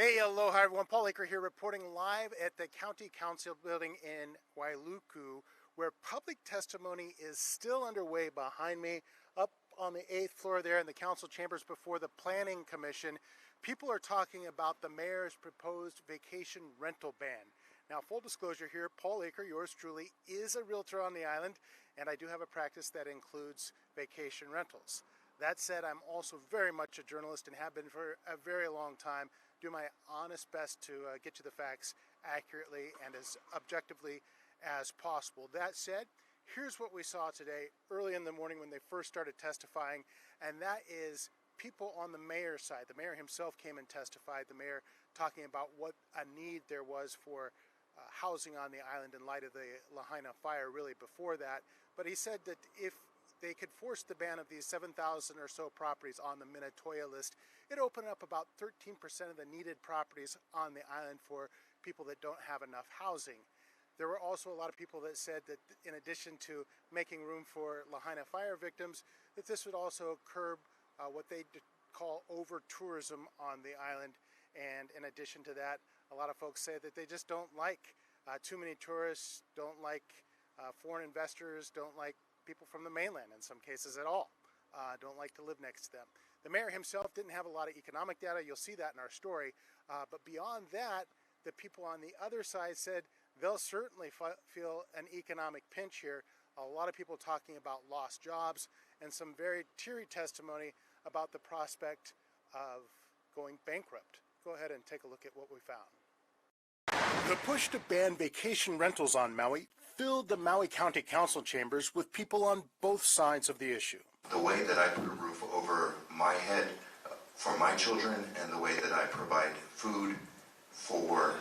Hey, aloha everyone. Paul Aker here reporting live at the County Council building in Wailuku, where public testimony is still underway behind me. Up on the 8th floor there in the council chambers before the Planning Commission, people are talking about the mayor's proposed vacation rental ban. Now, full disclosure here, Paul Aker, yours truly, is a realtor on the island, and I do have a practice that includes vacation rentals. That said, I'm also very much a journalist and have been for a very long time. Do my honest best to get you the facts accurately and as objectively as possible. That said, here's what we saw today early in the morning when they first started testifying, and that is people on the mayor's side. The mayor himself came and testified, the mayor talking about what a need there was for housing on the island in light of the Lahaina fire really before that. But he said that if they could force the ban of these 7,000 or so properties on the Minatoya list, it opened up about 13% of the needed properties on the island for people that don't have enough housing. There were also a lot of people that said that in addition to making room for Lahaina fire victims, that this would also curb what they call over-tourism on the island. And in addition to that, a lot of folks say that they just don't like too many tourists, don't like foreign investors, don't like people from the mainland in some cases at all, don't like to live next to them. The mayor himself didn't have a lot of economic data. You'll see that in our story. But beyond that, the people on the other side said they'll certainly feel an economic pinch here. A lot of people talking about lost jobs and some very teary testimony about the prospect of going bankrupt. Go ahead and take a look at what we found. The push to ban vacation rentals on Maui filled the Maui County Council chambers with people on both sides of the issue. The way that I put a roof over my head for my children and the way that I provide food for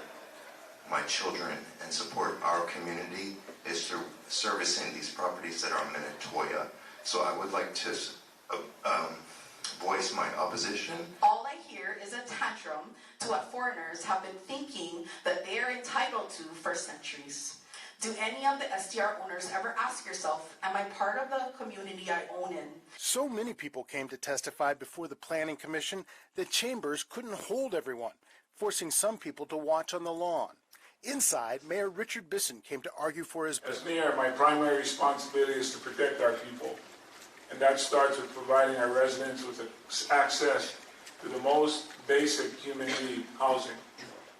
my children and support our community is through servicing these properties that are Minatoya. So I would like to voice my opposition. All I hear is a tantrum to what foreigners have been thinking that they are entitled to for centuries. Do any of the STR owners ever ask yourself, am I part of the community I own in? So many people came to testify before the Planning Commission that chambers couldn't hold everyone, forcing some people to watch on the lawn. Inside, Mayor Richard Bisson came to argue for his bill. As mayor, my primary responsibility is to protect our people. And that starts with providing our residents with access to the most basic human need, housing.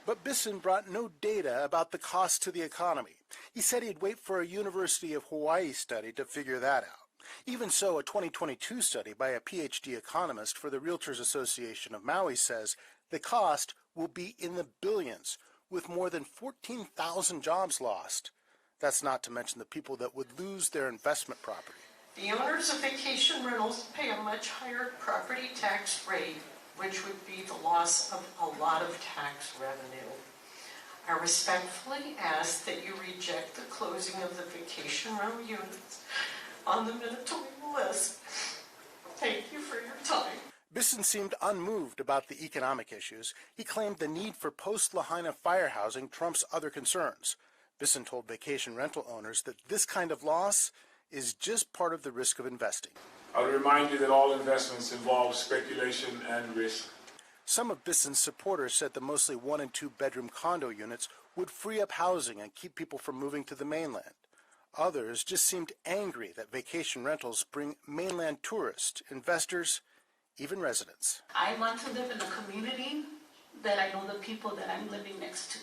But Bisson brought no data about the cost to the economy. He said he'd wait for a University of Hawaii study to figure that out. Even so, a 2022 study by a PhD economist for the Realtors Association of Maui says the cost will be in the billions, with more than 14,000 jobs lost. That's not to mention the people that would lose their investment property. The owners of vacation rentals pay a much higher property tax rate, which would be the loss of a lot of tax revenue. I respectfully ask that you reject the closing of the vacation rental units on the Minatoya list. Thank you for your time. Bisson seemed unmoved about the economic issues. He claimed the need for post-Lahaina fire housing trumps other concerns. Bisson told vacation rental owners that this kind of loss is just part of the risk of investing. I'll remind you that all investments involve speculation and risk. Some of Bisson's supporters said the mostly 1- and 2-bedroom condo units would free up housing and keep people from moving to the mainland. Others just seemed angry that vacation rentals bring mainland tourists, investors, even residents. I want to live in a community that I know the people that I'm living next to.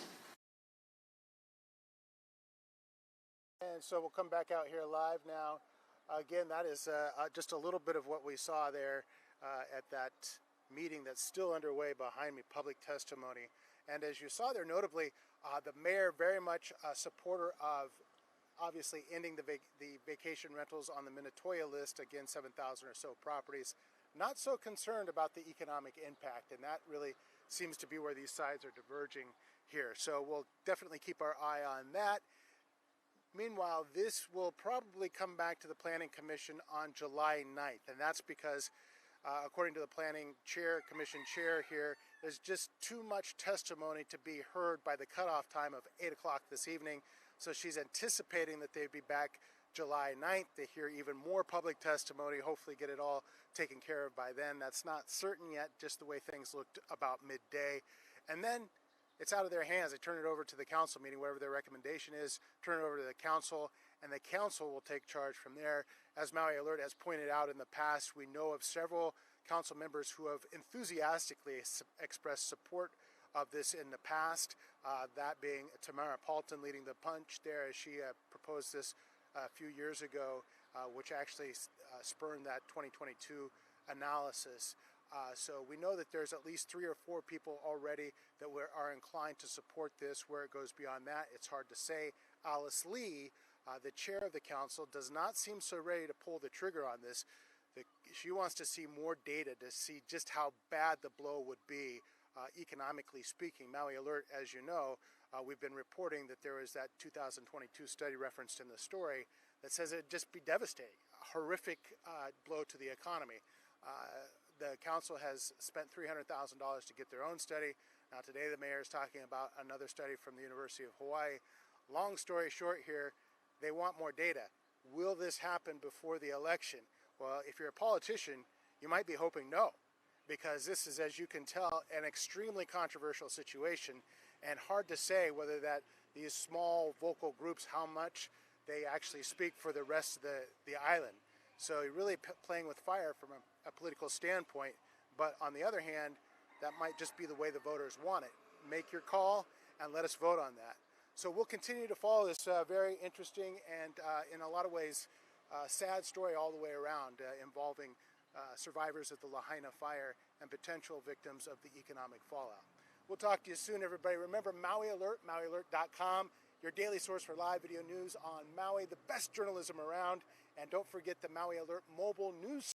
And so we'll come back out here live now. Again, that is just a little bit of what we saw there at that meeting that's still underway behind me, public testimony. And as you saw there, notably, the mayor very much a supporter of obviously ending the vacation rentals on the Minatoya list, again, 7,000 or so properties. Not so concerned about the economic impact, and that really seems to be where these sides are diverging here. So we'll definitely keep our eye on that. Meanwhile, this will probably come back to the Planning Commission on July 9th, and that's because, according to the Planning Commission chair here, there's just too much testimony to be heard by the cutoff time of 8 o'clock this evening. So she's anticipating that they'd be back July 9th to hear even more public testimony, hopefully get it all taken care of by then. That's not certain yet, just the way things looked about midday. And then it's out of their hands. They turn it over to the council meeting, whatever their recommendation is, turn it over to the council, and the council will take charge from there. As Maui Alert has pointed out in the past, we know of several council members who have enthusiastically expressed support of this in the past, that being Tamara Paulton leading the punch there as she proposed this a few years ago, which actually spurned that 2022 analysis. So we know that there's at least 3 or 4 people already that are inclined to support this. Where it goes beyond that, it's hard to say. Alice Lee, the chair of the council, does not seem so ready to pull the trigger on this. She wants to see more data to see just how bad the blow would be, economically speaking. Maui Alert, as you know, we've been reporting that there was that 2022 study referenced in the story that says it'd just be devastating, a horrific blow to the economy. The council has spent $300,000 to get their own study. Now today the mayor is talking about another study from the University of Hawaii. Long story short here, they want more data. Will this happen before the election? Well, if you're a politician, you might be hoping no, because this is, as you can tell, an extremely controversial situation, and hard to say whether that these small vocal groups, how much they actually speak for the rest of the island. So you're really playing with fire from a political standpoint, but on the other hand, that might just be the way the voters want it. Make your call and let us vote on that. So we'll continue to follow this very interesting and in a lot of ways sad story all the way around, involving survivors of the Lahaina fire and potential victims of the economic fallout. We'll talk to you soon, everybody. Remember Maui Alert, MauiAlert.com, your daily source for live video news on Maui, the best journalism around. And don't forget the Maui Alert mobile news